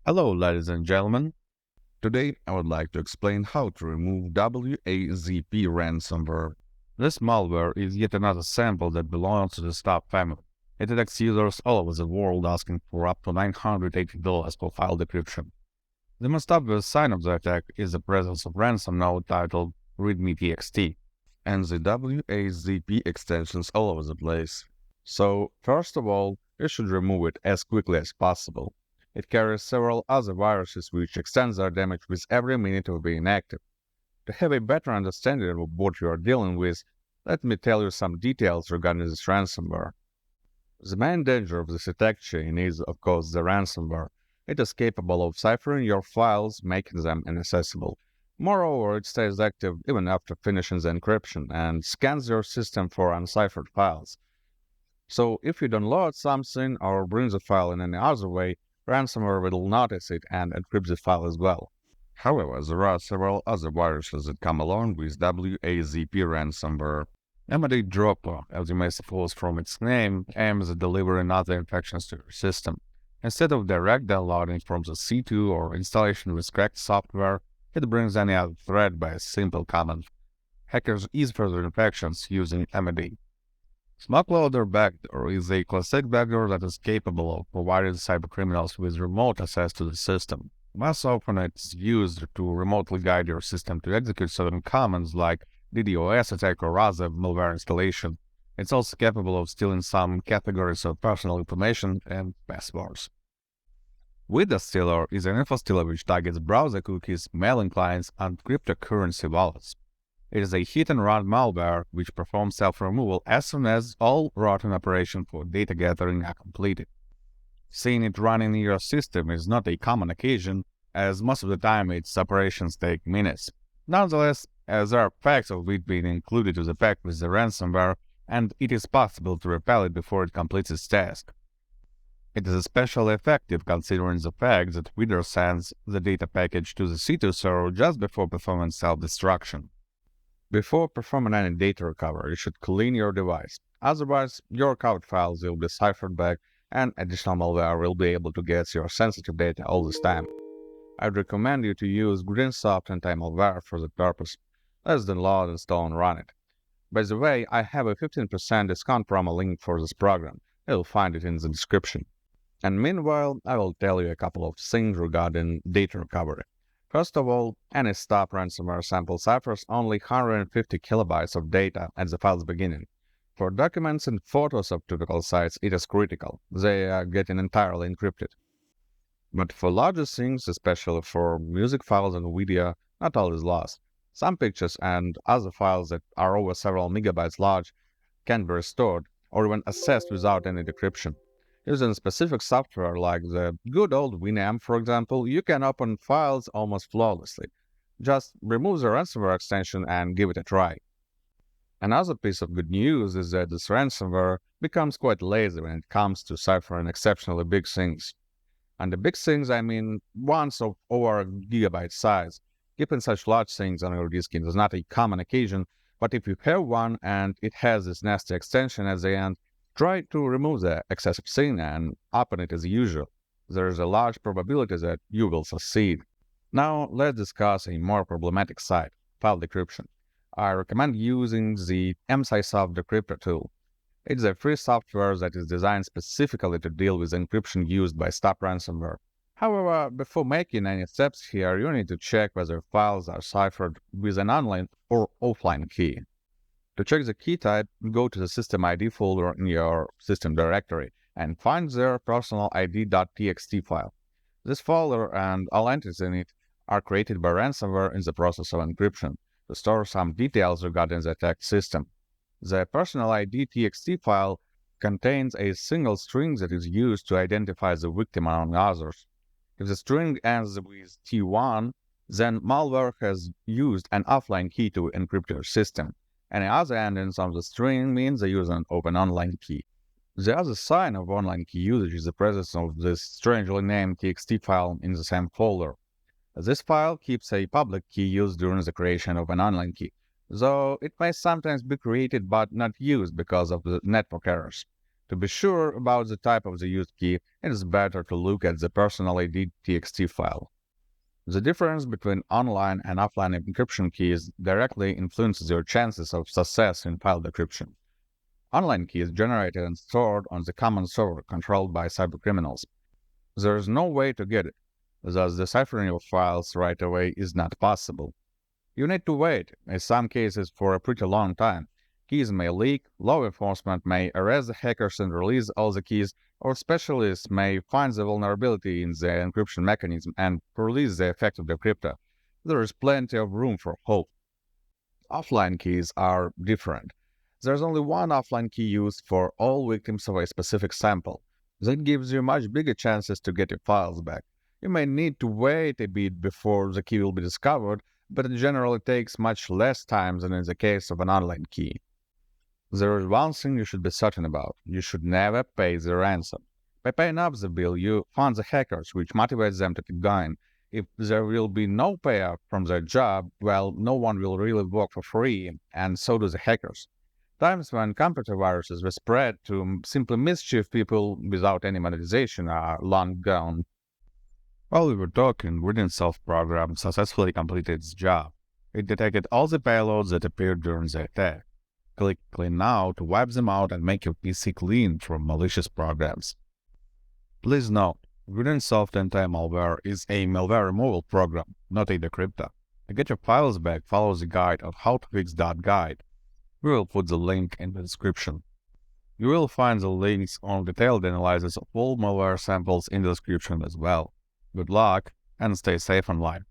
Hello, ladies and gentlemen. Today, I would like to explain how to remove WAZP Ransomware. This malware is yet another sample that belongs to the Sstep family. It attacks users all over the world, asking for up to $980 for file decryption. The most obvious sign of the attack is the presence of ransom node titled readme.txt, and the WAZP extensions all over the place. So, first of all, you should remove it as quickly as possible. It carries several other viruses which extend their damage with every minute of being active. To have a better understanding of what you are dealing with, let me tell you some details regarding this ransomware. The main danger of this attack chain is, of course, the ransomware. It is capable of ciphering your files, making them inaccessible. Moreover, it stays active even after finishing the encryption and scans your system for unciphered files. So, if you download something or bring the file in any other way, ransomware will notice it and encrypt the file as well. However, there are several other viruses that come along with WAZP ransomware. Embedded Dropper, as you may suppose from its name, aims at delivering other infections to your system. Instead of direct downloading from the C2 or installation with cracked software, it brings any other threat by a simple command. Hackers ease further infections using Embedded. Smokeloader Backdoor is a classic backdoor that is capable of providing cybercriminals with remote access to the system. Most often it's used to remotely guide your system to execute certain commands like DDoS attack or other malware installation. It's also capable of stealing some categories of personal information and passwords. Window Stealer is an info stealer which targets browser cookies, mailing clients, and cryptocurrency wallets. It is a hit-and-run malware which performs self-removal as soon as all routine operations for data gathering are completed. Seeing it running in your system is not a common occasion, as most of the time its operations take minutes. Nonetheless, there are facts of it being included to the pack with the ransomware, and it is possible to repel it before it completes its task. It is especially effective considering the fact that Reader sends the data package to the C2 server just before performing self-destruction. Before performing any data recovery, you should clean your device. Otherwise, your recovered files will be ciphered back and additional malware will be able to get your sensitive data all this time. I'd recommend you to use GridinSoft Anti-malware for that purpose. Let's download, install, and run it. By the way, I have a 15% discount promo link for this program. You'll find it in the description. And meanwhile, I will tell you a couple of things regarding data recovery. First of all, any Sstep ransomware sample ciphers only 150 kilobytes of data at the file's beginning. For documents and photos of typical sites, it is critical. They are getting entirely encrypted. But for larger things, especially for music files and video, not all is lost. Some pictures and other files that are over several megabytes large can be restored or even accessed without any decryption. Using specific software like the good old Winamp, for example, you can open files almost flawlessly. Just remove the ransomware extension and give it a try. Another piece of good news is that this ransomware becomes quite lazy when it comes to ciphering exceptionally big things. And the big things, I mean ones of over a gigabyte size. Keeping such large things on your disk is not a common occasion, but if you have one and it has this nasty extension at the end, try to remove the excessive thing and open it as usual. There is a large probability that you will succeed. Now let's discuss a more problematic side, file decryption. I recommend using the Microsoft Decryptor tool. It's a free software that is designed specifically to deal with encryption used by Sstep ransomware. However, before making any steps here, you need to check whether files are ciphered with an online or offline key. To check the key type, go to the System ID folder in your system directory and find their personal ID.txt file. This folder and all entries in it are created by ransomware in the process of encryption to store some details regarding the attacked system. The personal ID.txt file contains a single string that is used to identify the victim among others. If the string ends with T1, then malware has used an offline key to encrypt your system. Any other endings on the string means they use an open online key. The other sign of online key usage is the presence of this strangely named txt file in the same folder. This file keeps a public key used during the creation of an online key, though it may sometimes be created but not used because of the network errors. To be sure about the type of the used key, it is better to look at the personal ID.txt file. The difference between online and offline encryption keys directly influences your chances of success in file decryption. Online key is generated and stored on the common server controlled by cybercriminals. There is no way to get it, thus deciphering your files right away is not possible. You need to wait, in some cases for a pretty long time. Keys may leak, law enforcement may arrest the hackers and release all the keys, or specialists may find the vulnerability in the encryption mechanism and release the effective decryptor. There is plenty of room for hope. Offline keys are different. There's only one offline key used for all victims of a specific sample. That gives you much bigger chances to get your files back. You may need to wait a bit before the key will be discovered, but in general it takes much less time than in the case of an online key. There is one thing you should be certain about. You should never pay the ransom. By paying up the bill, you fund the hackers, which motivates them to keep going. If there will be no payout from their job, well, no one will really work for free, and so do the hackers. Times when computer viruses were spread to simply mischief people without any monetization are long gone. While we were talking, GridinSoft program successfully completed its job. It detected all the payloads that appeared during the attack. Click Clean Now to wipe them out and make your PC clean from malicious programs. Please note, GridinSoft Anti-malware is a malware removal program, not a decryptor. To get your files back, follow the guide of how to fix that guide. We will put the link in the description. You will find the links on detailed analysis of all malware samples in the description as well. Good luck and stay safe online.